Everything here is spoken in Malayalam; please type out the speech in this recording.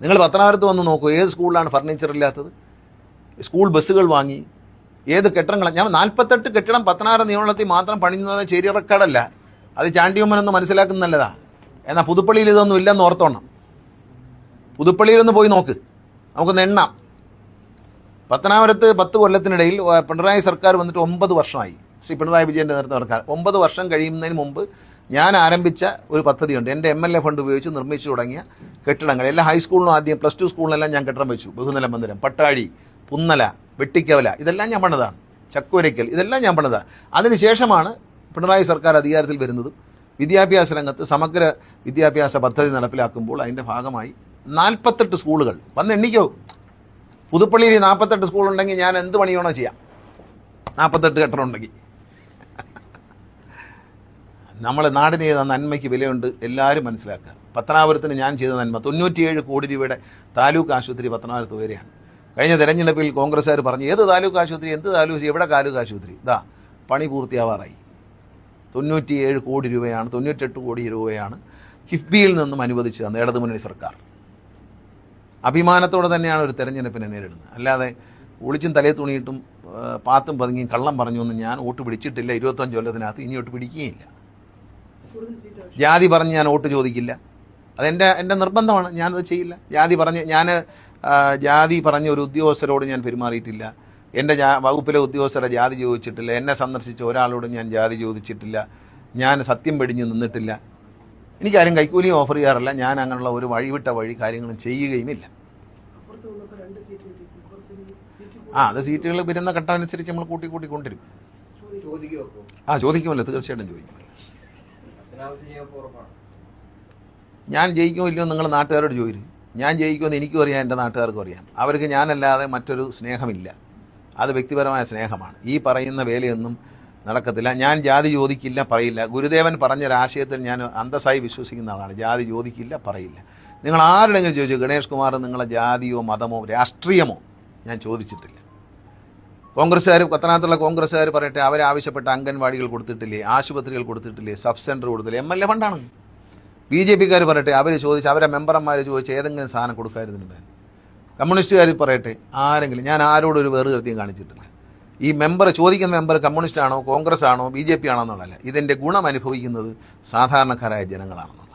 നിങ്ങൾ പത്തനാപുരത്ത് വന്ന് നോക്കൂ, ഏത് സ്കൂളിലാണ് ഫർണിച്ചർ ഇല്ലാത്തത്? സ്കൂൾ ബസ്സുകൾ വാങ്ങി, ഏത് കെട്ടിടങ്ങൾ? ഞാൻ 48 കെട്ടിടം പത്തനാപുരം നിയമനത്തിൽ മാത്രം പണിയുന്നത് ശരി റെക്കോർഡല്ല, അത് ചാണ്ടിയമ്മനൊന്ന് മനസ്സിലാക്കുന്ന നല്ലതാ. എന്നാൽ പുതുപ്പള്ളിയിൽ ഇതൊന്നും ഇല്ലെന്ന് ഓർത്തോണം. പുതുപ്പള്ളിയിലൊന്ന് പോയി നോക്ക്, നമുക്കൊന്ന് എണ്ണാം. പത്തനാപുരത്ത് 10 കൊല്ലത്തിനിടയിൽ പിണറായി സർക്കാർ വന്നിട്ട് 9 വർഷമായി. ശ്രീ പിണറായി വിജയൻ്റെ നേതൃത്വ സർക്കാർ 9 വർഷം കഴിയുന്നതിന് മുമ്പ് ഞാൻ ആരംഭിച്ച ഒരു പദ്ധതിയുണ്ട്. എൻ്റെ MLA ഫണ്ട് ഉപയോഗിച്ച് നിർമ്മിച്ചു തുടങ്ങിയ കെട്ടിടങ്ങൾ എല്ലാ ഹൈസ്കൂളിനും ആദ്യം +2 സ്കൂളിനെല്ലാം ഞാൻ കെട്ടിടം വെച്ചു. ബഹുനില മന്ദിരം, പട്ടാഴി, പുന്നല, വെട്ടിക്കവല, ഇതെല്ലാം ഞാൻ പണിതാണ്. ചക്കുവരയ്ക്കൽ, ഇതെല്ലാം ഞാൻ പണിതാണ്. അതിനുശേഷമാണ് പിണറായി സർക്കാർ അധികാരത്തിൽ വരുന്നതും വിദ്യാഭ്യാസ രംഗത്ത് സമഗ്ര വിദ്യാഭ്യാസ പദ്ധതി നടപ്പിലാക്കുമ്പോൾ അതിൻ്റെ ഭാഗമായി 48 സ്കൂളുകൾ വന്ന് എണ്ണിക്കോ. പുതുപ്പള്ളിയിൽ 48 സ്കൂളുണ്ടെങ്കിൽ ഞാൻ എന്ത് പണിയാണോ ചെയ്യാം, 48 കെട്ടിടം ഉണ്ടെങ്കിൽ. നമ്മൾ നാടിന് ചെയ്ത നന്മയ്ക്ക് വിലയുണ്ട്, എല്ലാവരും മനസ്സിലാക്കുക. പത്തനാപുരത്തിന് ഞാൻ ചെയ്ത നന്മ 97 കോടി രൂപയുടെ താലൂക്ക് ആശുപത്രി പത്തനാപുരത്ത് ഉയരെയാണ്. കഴിഞ്ഞ തെരഞ്ഞെടുപ്പിൽ കോൺഗ്രസ്സുകാർ പറഞ്ഞു, ഏത് താലൂക്ക് ആശുപത്രി, എന്ത് താലൂക്ക്, എവിടെ താലൂക്ക് ആശുപത്രി? ഇതാ പണി പൂർത്തിയാവാറായി. 97 കോടി രൂപയാണ്, 98 കോടി രൂപയാണ് കിഫ്ബിയിൽ നിന്നും അനുവദിച്ചു തന്ന ഇടതുമുന്നണി സർക്കാർ. അഭിമാനത്തോടെ തന്നെയാണ് ഒരു തെരഞ്ഞെടുപ്പിനെ നേരിടുന്നത്. അല്ലാതെ ഒളിച്ചും തലയെ തുണിയിട്ടും പാത്തും പതുങ്ങിയും കള്ളം പറഞ്ഞു എന്ന് ഞാൻ വോട്ട് പിടിച്ചിട്ടില്ല. 25 കൊല്ലത്തിനകത്ത് ഇനി വോട്ട് പിടിക്കുകയില്ല. ജാതി പറഞ്ഞ് ഞാൻ വോട്ട് ചോദിക്കില്ല, അതെൻ്റെ നിർബന്ധമാണ്, ഞാനത് ചെയ്യില്ല. ജാതി പറഞ്ഞ ഒരു ഉദ്യോഗസ്ഥരോട് ഞാൻ പെരുമാറിയിട്ടില്ല. എൻ്റെ വകുപ്പിലെ ഉദ്യോഗസ്ഥരെ ജാതി ചോദിച്ചിട്ടില്ല. എന്നെ സന്ദർശിച്ച ഒരാളോടും ഞാൻ ജാതി ചോദിച്ചിട്ടില്ല. ഞാൻ സത്യം വെടിഞ്ഞ് നിന്നിട്ടില്ല. എനിക്കാരും കൈക്കൂലിയും ഓഫർ ചെയ്യാറില്ല. ഞാൻ അങ്ങനെയുള്ള ഒരു വഴിവിട്ട കാര്യങ്ങളും ചെയ്യുകയുമില്ല. അത് സീറ്റുകൾ വരുന്ന ഘട്ടമനുസരിച്ച് നമ്മൾ കൂട്ടി കൊണ്ടുവരും. ചോദിക്കുമല്ലോ, തീർച്ചയായിട്ടും ചോദിക്കുമല്ലോ. ഞാൻ ജയിക്കുമോ ഇല്ലയോ നിങ്ങൾ നാട്ടുകാരോട് ചോദിക്കും. ഞാൻ ജയിക്കുമെന്ന് എനിക്കും അറിയാം, എൻ്റെ നാട്ടുകാർക്കും അറിയാം. അവർക്ക് ഞാനല്ലാതെ മറ്റൊരു സ്നേഹമില്ല. അത് വ്യക്തിപരമായ സ്നേഹമാണ്. ഈ പറയുന്ന വേലയൊന്നും നടക്കത്തില്ല. ഞാൻ ജാതി ചോദിക്കില്ല, പറയില്ല. ഗുരുദേവൻ പറഞ്ഞൊരാശയത്തിൽ ഞാൻ അന്തസ്സായി വിശ്വസിക്കുന്ന ആളാണ്. ജാതി ചോദിക്കില്ല, പറയില്ല. നിങ്ങൾ ആരുടെങ്കിലും ചോദിച്ചു, ഗണേഷ് കുമാർ നിങ്ങളെ ജാതിയോ മതമോ രാഷ്ട്രീയമോ ഞാൻ ചോദിച്ചിട്ടില്ല. കോൺഗ്രസ്സുകാർ, പത്തനാപുരത്തുള്ള കോൺഗ്രസ്സുകാർ പറയട്ടെ, അവരാവശ്യപ്പെട്ട അംഗൻവാടികൾ കൊടുത്തിട്ടില്ലേ, ആശുപത്രികൾ കൊടുത്തിട്ടില്ലേ, സബ് സെൻറ്റർ കൊടുത്തില്ലേ, MLA ഫണ്ടാണ്. BJPക്കാർ പറയട്ടെ, അവർ ചോദിച്ച്, അവരെ മെമ്പർമാർ ചോദിച്ച് ഏതെങ്കിലും സാധനം കൊടുക്കാതിരുന്നുണ്ടായിരുന്നു. കമ്മ്യൂണിസ്റ്റുകാർ പറയട്ടെ, ആരെങ്കിലും, ഞാൻ ആരോടും ഒരു വേറുകൃത്യം കാണിച്ചിട്ടില്ല. ഈ ചോദിക്കുന്ന മെമ്പർ കമ്മ്യൂണിസ്റ്റ് ആണോ, കോൺഗ്രസ് ആണോ, BJP ആണോ എന്നുള്ളതല്ല, ഇതിൻ്റെ ഗുണം അനുഭവിക്കുന്നത് സാധാരണക്കാരായ ജനങ്ങളാണെന്ന്.